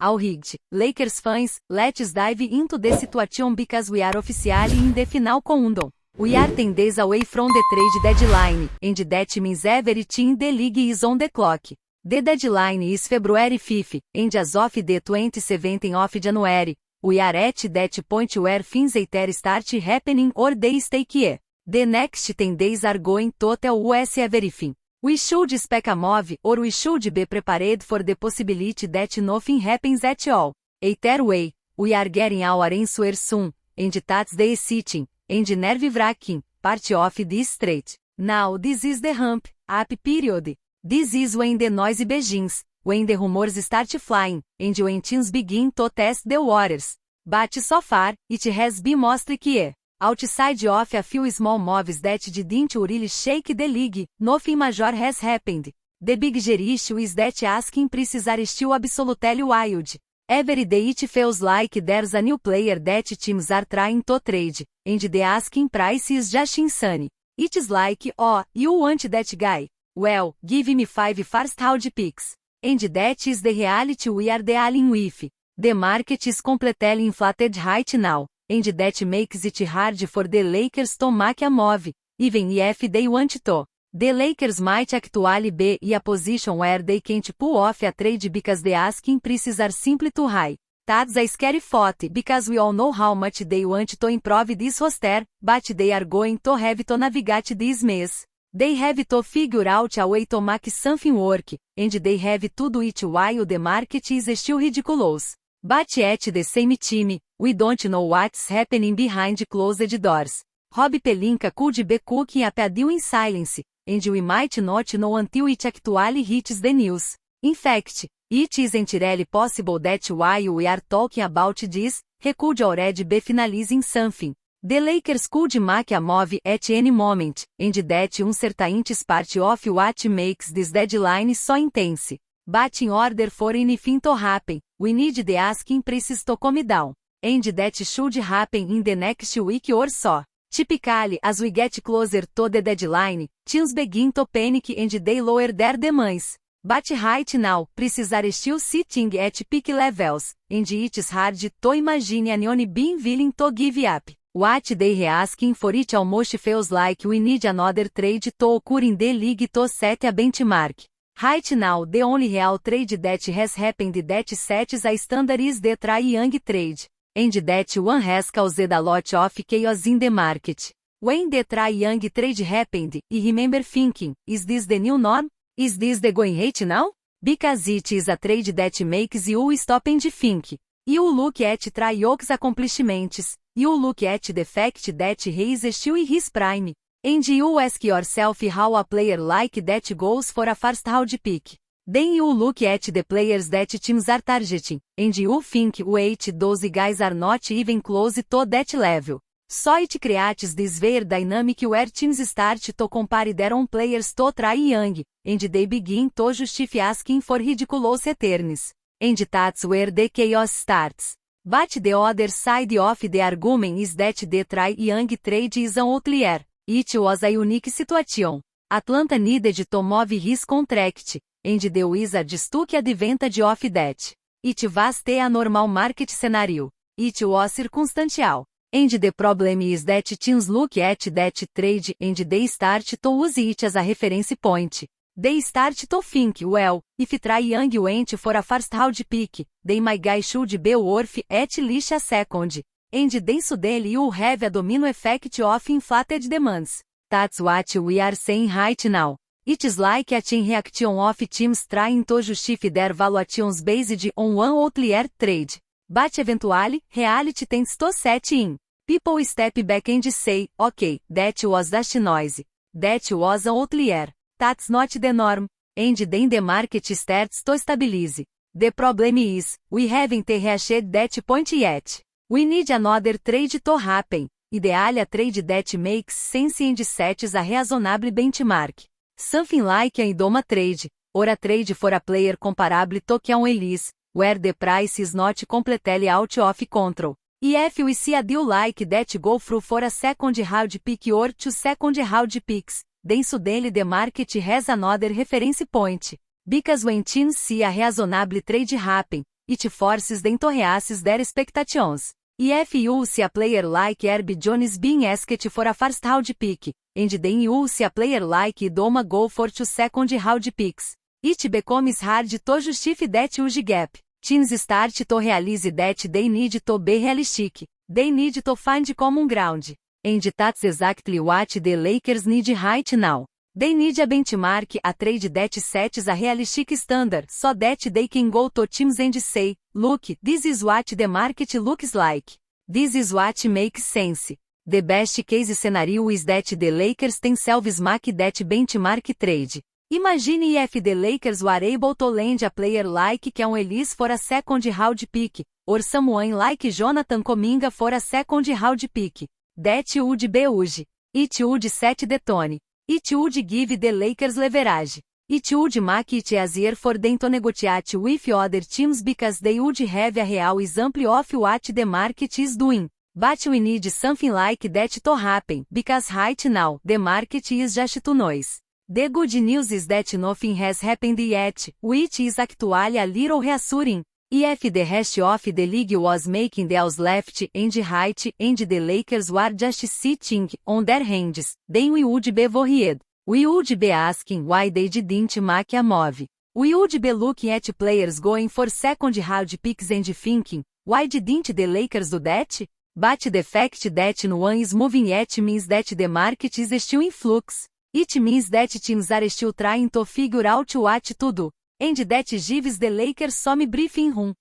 All rigged. Lakers fans, let's dive into the situation because we are officially in the final countdown. We are 10 days away from the trade deadline, and that means everything in the league is on the clock. The deadline is February 5th, and as of the 27th of January, we are at that point where things either start happening or they stay here. The next 10 days are going to tell us everything. We should expect a move, or we should be prepared for the possibility that nothing happens at all. Either way, we are getting our answer soon, and that's the exciting, and nerve-wracking, part of this trade. Now this is the ramp up period. This is when the noise begins, when the rumors start flying, and when teams begin to test the waters. But so far, it has been mostly clear. Outside of a few small moves that didn't really shake the league, nothing major has happened. The bigger issue is that asking prices are still absolutely wild. Every day it feels like there's a new player that teams are trying to trade, and the asking price is just insane. It's like, oh, you want that guy? Well, give me 5 first-round picks. And that is the reality we are dealing with. The market is completely inflated right now, and that makes it hard for the Lakers to make a move, even if they want to. The Lakers might actually be in a position where they can't pull off a trade because the asking prices are simply too high. That's a scary thought because we all know how much they want to improve this roster, but they are going to have to navigate this mess. They have to figure out a way to make something work, and they have to do it while the market is still ridiculous. But at the same time, we don't know what's happening behind closed doors. Rob Pelinka could be cooking up a deal in silence, and we might not know until it actually hits the news. In fact, it isn't really possible that while we are talking about this, he could already be finalizing something. The Lakers could make a move at any moment, and that uncertainty is part of what makes this deadline so intense. But in order for anything to happen, we need the asking prices to come down. And that should happen in the next week or so. Typically, as we get closer to the deadline, teams begin to panic and they lower their demands. But right now, prices are still sitting at peak levels, and it's hard to imagine anyone being willing to give up. What they are asking for it almost feels like we need another trade to occur in the league to set a benchmark. Right now, the only real trade that has happened that sets a standard is the Trae Young trade. And that one has caused a lot of chaos in the market. When the Trae Young trade happened, I remember thinking, is this the new norm? Is this the going rate now? Because it is a trade that makes you stop and think. You look at Trae Young's accomplishments, you look at the fact that he is still in his prime, and you ask yourself how a player like that goes for a first-round pick. Then you look at the players that teams are targeting, and you think, wait, those guys are not even close to that level. So it creates this weird dynamic where teams start to compare their own players to Trae Young, and they begin to justify asking for ridiculous returns. And that's where the chaos starts. But the other side of the argument is that the Trae Young trade is an outlier. It was a unique situation. Atlanta needed to move his contract, and the Wizards took advantage of that. It was a normal market scenario. It was circumstantial. And the problem is that teams look at that trade and they start to use it as a reference point. They start to think, well, if Trae Young went for a first-round pick, then my guy should be worth at least a second. And then suddenly you have a domino effect of inflated demands. That's what we are saying right now. It's like a chain reaction of teams trying to justify their valuations based on one outlier trade. But eventually, reality tends to set in. People step back and say, okay, that was just noise. That was an outlier. That's not the norm. And then the market starts to stabilize. The problem is, we haven't reached that point yet. We need another trade to happen. Ideally a trade that makes sense and sets a reasonable benchmark. Something like an Idoma trade, or a trade for a player comparable to Keon Ellis, where the price is not completely out of control. If we see a deal like that go through for a second-round pick or 2 second-round picks, then suddenly the market has another reference point. Because when teams see a reasonable trade happen, it forces them to reassess their expectations. If you see a player like Herb Jones being asked for a first round pick, and then you see a player like Idoma go for 2 second round picks, it becomes hard to justify that huge gap. Teams start to realize that they need to be realistic, they need to find common ground. And that's exactly what the Lakers need right now. They need a benchmark, a trade that sets a realistic standard so that they can go to teams and say, look, this is what the market looks like. This is what makes sense. The best case scenario is that the Lakers themselves make that benchmark trade. Imagine if the Lakers were able to land a player like Keon Ellis for a second round pick, or someone like Jonathan Kuminga for a second round pick. That would be huge. It would set the tone. It would give the Lakers leverage. It would make it easier for them to negotiate with other teams because they would have a real example of what the market is doing. But we need something like that to happen, because right now, the market is just too noisy. The good news is that nothing has happened yet, which is actually a little reassuring. If the rest of the league was making deals left and right, and the Lakers were just sitting on their hands, then we would be worried. We would be asking why they didn't make a move. We would be looking at players going for second round picks and thinking, why didn't the Lakers do that? But the fact that no one is moving yet means that the market is still in flux. It means that teams are still trying to figure out what to do. And that gives the Lakers some breathing room.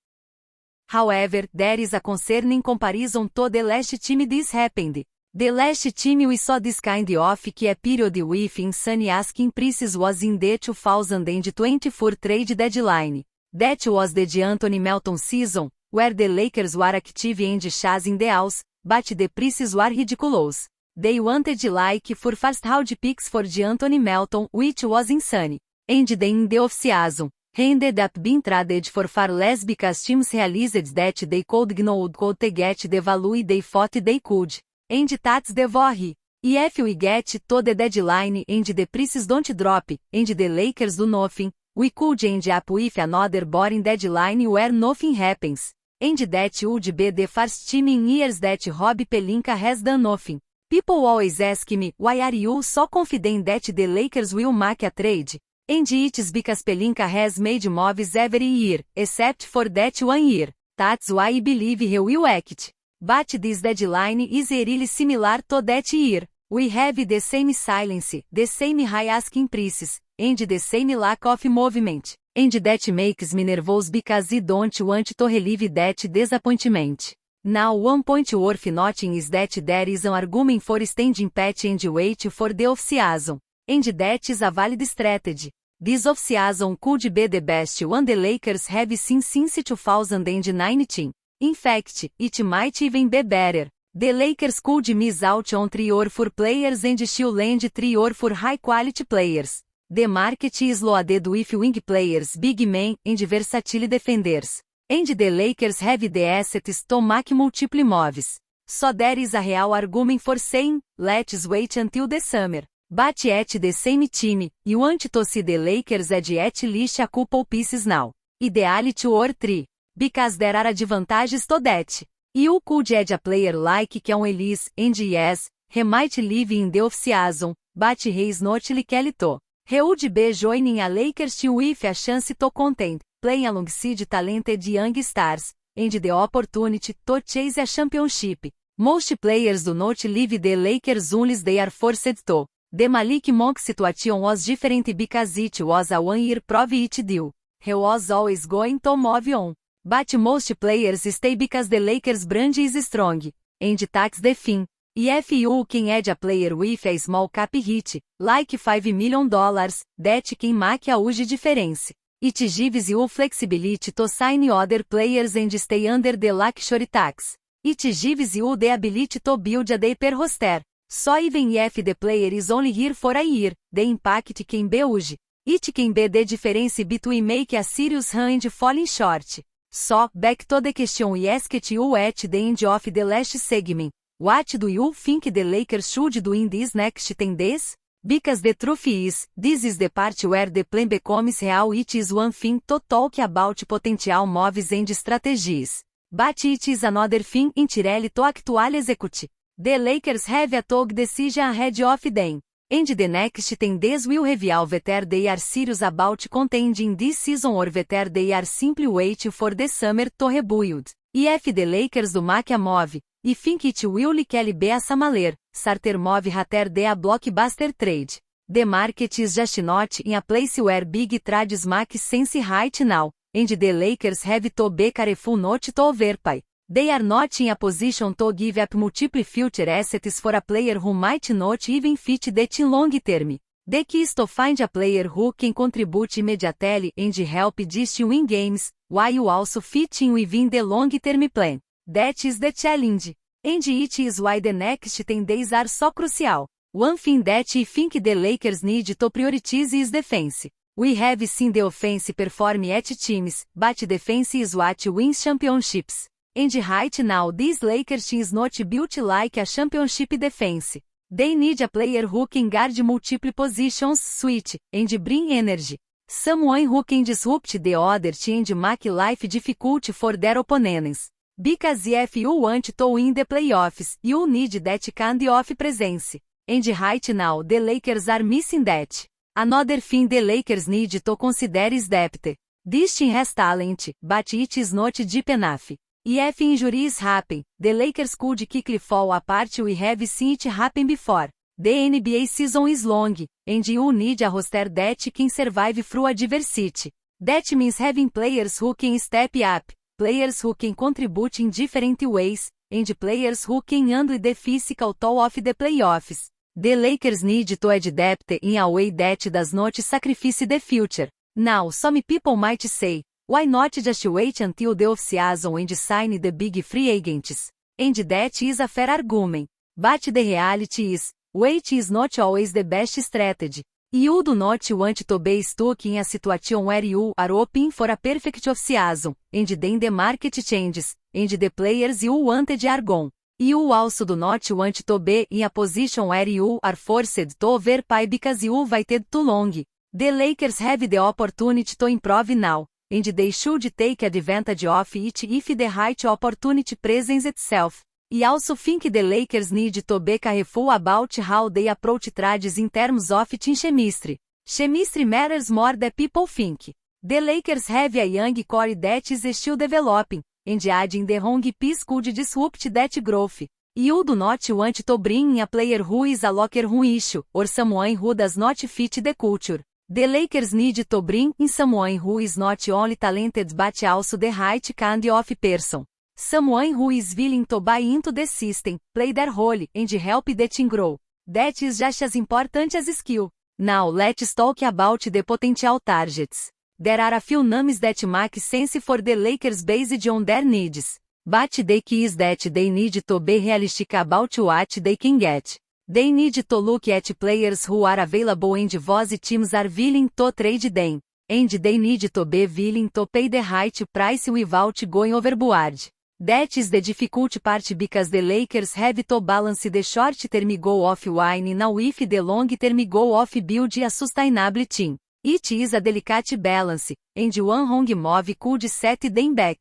However, there is a concerning comparison to the last time this happened. The last time we saw this kind of key period with insane asking prices was in the 2024 trade deadline. That was the D'Anthony Melton season, where the Lakers were active and chasing deals, but the prices were ridiculous. They wanted like 4 first round picks for D'Anthony Melton, which was insane. And then in the offseason, he ended up being traded for far less because teams realized that they could to get the value they thought they could. And that's the worry. If we get to the deadline and the prices don't drop, and the Lakers do nothing, we could end up with another boring deadline where nothing happens. And that would be the first time in years that Rob Pelinka has done nothing. People always ask me, why are you so confident that the Lakers will make a trade? And it's because Pelinka has made moves every year, except for that 1 year. That's why I believe he will act. But this deadline is really similar to that year. We have the same silence, the same high asking prices, and the same lack of movement. And that makes me nervous because I don't want to relive that disappointment. Now one point worth noting is that there is an argument for standing pat and wait for the offseason. And that is a valid strategy. This offseason could be the best one the Lakers have seen since 2019. In fact, it might even be better. The Lakers could miss out on 3 or 4 players and still land 3 or 4 high-quality players. The market is loaded with wing players, big men, and versatile defenders. And the Lakers have the assets to make multiple moves. So there is a real argument for saying, let's wait until the summer. But at the same time, you want to see the Lakers add at least a couple pieces now. Ideally 2 or 3. Because there are advantages to that. You could add a player like Keon Ellis, and yes, he might leave in the offseason, but he is not likely to. He would be joining a Lakers team with a chance to contend, playing alongside talented young stars, and the opportunity to chase a championship. Most players do not leave the Lakers unless they are forced to. The Malik Monk situation was different because it was a 1-year prove-it deal. He was always going to move on. But most players stay because the Lakers brand is strong. And that's the thing. If you can add a player with a small cap hit, like $5 million, that can make a huge difference. It gives you flexibility to sign other players and stay under the luxury tax. It gives you the ability to build a deeper roster. So even if the player is only here for a year, the impact can be huge. It can be the difference between make a serious run and falling short. So, back to the question we asked you at the end of the last segment. What do you think the Lakers should do in these next 10 days? Because the truth is, this is the part where the plan becomes real. It is one thing to talk about potential moves and strategies. But it is another thing entirely to actually execute. The Lakers have a tough decision ahead of them. And the next 10 days will reveal whether they are serious about contending this season or whether they are simply waiting for the summer to rebuild. If the Lakers do make a move, I think it will likely be a smaller, starter move rather than a blockbuster trade. The market is just not in a place where big trades make sense right now, and the Lakers have to be careful not to overpay. They are not in a position to give up multiple future assets for a player who might not even fit the team long term. The key is to find a player who can contribute immediately and help this team win games, while also fitting within the long-term plan. That is the challenge. And it is why the next 10 days are so crucial. One thing that I think the Lakers need to prioritize is defense. We have seen the offense perform at teams, but defense is what wins championships. And right now this Lakers team is not built like a championship defense. They need a player who can guard multiple positions, switch, and bring energy. Someone who can disrupt the other team and make life difficult for their opponents. Because if you want to win the playoffs, you need that kind of presence. And right now the Lakers are missing that. Another thing the Lakers need to consider is depth. This team has talent, but it is not deep enough. If injuries happen, the Lakers could quickly fall apart. We have seen it happen before. The NBA season is long, and you need a roster that can survive through adversity. That means having players who can step up, players who can contribute in different ways, and players who can handle the physical toll of the playoffs. The Lakers need to add depth in a way that does not sacrifice the future. Now some people might say, why not just wait until the offseason and sign the big free agents? And that is a fair argument. But the reality is, wait is not always the best strategy. You do not want to be stuck in a situation where you are hoping for a perfect offseason, and then the market changes, and the players you wanted are gone. You also do not want to be in a position where you are forced to overpay because you waited too long. The Lakers have the opportunity to improve now, and they should take advantage of it if the right opportunity presents itself. I also think the Lakers need to be careful about how they approach trades in terms of team chemistry. Chemistry matters more than people think. The Lakers have a young core that is still developing, and adding the wrong piece could disrupt that growth. You do not want to bring in a player who is a locker room issue, or someone who does not fit the culture. The Lakers need to bring in someone who is not only talented but also the right kind of person. Someone who is willing to buy into the system, play their role, and help the team grow. That is just as important as skill. Now let's talk about the potential targets. There are a few names that make sense for the Lakers based on their needs. But the key is that they need to be realistic about what they can get. They need to look at players who are available and whose teams are willing to trade them. And they need to be willing to pay the right price without going overboard. That is the difficult part because the Lakers have to balance the short-term goal of winning now with the long-term goal of building a sustainable team. It is a delicate balance, and one wrong move could set them back.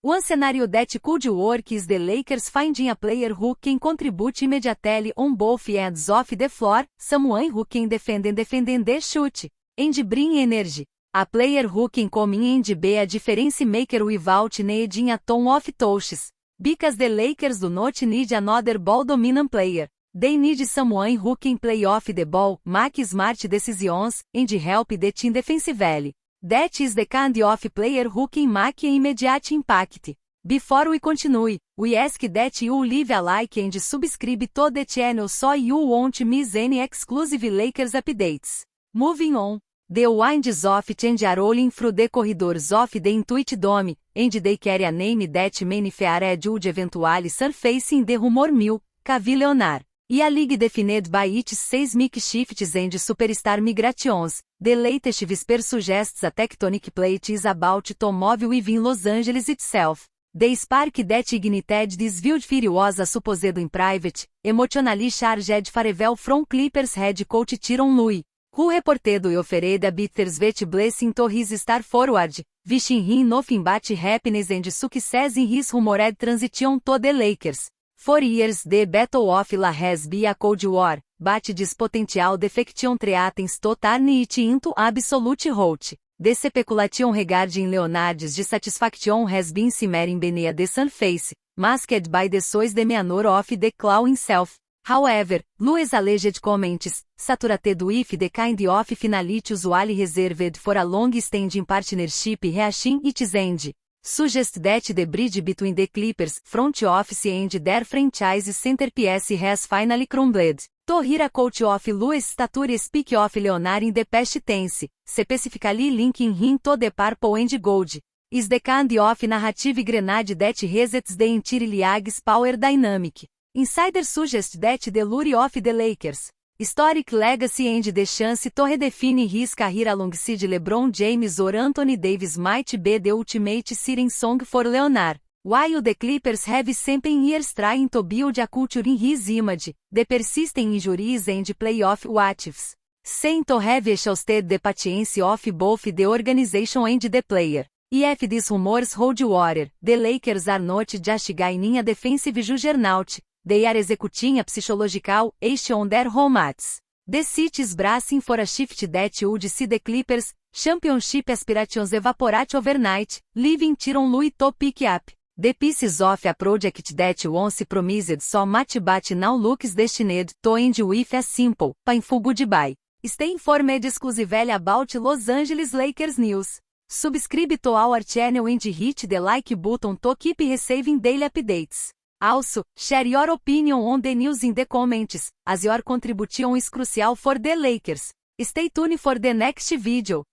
One scenario that could work is the Lakers finding a player who can contribute immediately on both ends of the floor, someone who can defend and shoot, and bring energy. A player who can come in and be a difference maker without needing a ton of touches. Because the Lakers do not need another ball-dominant player. They need someone who can play off the ball, make smart decisions, and help the team defensively. That is the kind of player who can make an immediate impact. Before we continue, we ask that you leave a like and subscribe to the channel so you won't miss any exclusive Lakers updates. Moving on. The winds of change are rolling through the corridors of the Intuit Dome, and they carry a name that many fear would eventually surface in the rumor mill, Kawhi Leonard. E a league defined by its seismic shifts and superstar migrations, the latest whisper suggests a tectonic plate is about to move within Los Angeles itself. The spark that ignited this wildfire was a supposed in private, emotionally charged farewell from Clippers head coach Tyronn Lue, who reported he offered a bittersweet blessing to his star forward, wishing him nothing but happiness and success in his rumored transition to the Lakers. For years the Battle of La has been a cold war, but this potential defection threatens to turn it into absolute hot. The speculation regarding Leonard's dissatisfaction has been simmering beneath the surface, masked by the source demeanor of the claw himself. However, Lue's alleged comments, saturated with the kind of finality usually reserved for a long-standing partnership reaching its end, suggest that the bridge between the Clippers front office and their franchise centerpiece has finally crumbled. To hear a coach of Lue's stature speak of Leonard in the past tense, specifically linking him to the purple and gold, is the kind of narrative grenade that resets the entire league's power dynamic. Insiders suggest that the lure of the Lakers' historic legacy and the chance to redefine his career alongside LeBron James or Anthony Davis might be the ultimate siren song for Leonard. While the Clippers have spent years trying to build a culture in his image, the persistent injuries and playoff what-ifs seem to have exhausted the patience of both the organization and the player. If these rumors hold water, the Lakers are not just gaining a defensive juggernaut, they are executing a psychological ace on their home mats. The city is bracing for a shift that would see the Clippers' championship aspirations evaporate overnight, leaving Tyronn Lue to pick up the pieces of a project that once promised so much but now looks destined to end with a simple, painful goodbye. Stay informed exclusively about Los Angeles Lakers news. Subscribe to our channel and hit the like button to keep receiving daily updates. Also, share your opinion on the news in the comments, as your contribution is crucial for the Lakers. Stay tuned for the next video.